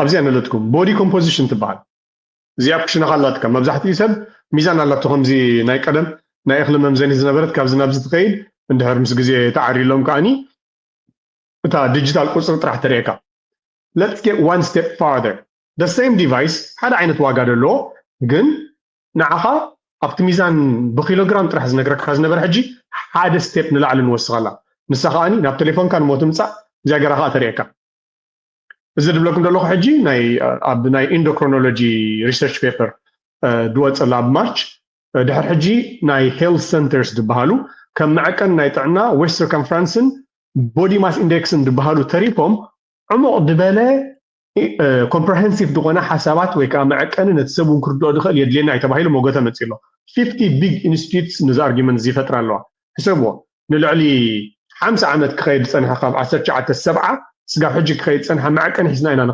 ابزي انا لتكم بودي كومبوزيشن تبعل زي ابشن خلاتك مبزحتي سب ميزان الله تخمزي ناي قدم ناي اخل ممزاني زنبرت كاب زنابز تخيل اندهر مس غزي تعري لهم كاني تا ديجيتال قصر طرح تريكا. Let's get one step farther. The same device هذا عينت واقع له ግን نعها ኣብቲ ሚዛን ብኪሎግራም ጥራሕ ዝነግረካ ዝነበረ ሕጂ ሓደ ስቴፕ ንላዕሊ ንወስኸላ ንሳ ከዓኒ ናብ ቴሌፎንካ ንሞት ምፃእ እዚኣ ገራ ከዓ ተርእየካ እዚ ድብለኩም ዘለኹ ሕጂ ኣብ ናይ ኢንዶክሮኖሎጂ ሪሰርች ፔፐር ድወፀላ ኣብ ማርች ድሕሪ ሕጂ ናይ ሄልት ሰንተርስ ዝበሃሉ ከም መዐቀን ናይ ጥዕና ዌስት ሰርከምፍራንስን ቦዲ ማስ ኢንዴክስን ዝበሃሉ ተሪፎም ዕሙቕ ዝበለ comprehensive ዝኾነ ሓሳባት ወይ ከዓ መዐቀኒ ነቲ ሰብ እውን ክርድኦ ዝኽእል የድልየና እዩ ተባሂሉ ሞገተ መፂሎ 50 ቢግ ኢንስቲትዩትስ ነዚ ኣርጊመንት እዚ ይፈጥራ ኣለዋ ሕሰብዎ ንልዕሊ 50 ዓመት ክኸይድ ዝፀንሐ ካብ 1970 ስጋብ ሕጂ ክኸይድ ዝፀንሐ መዐቀኒ ሒዝና ኢና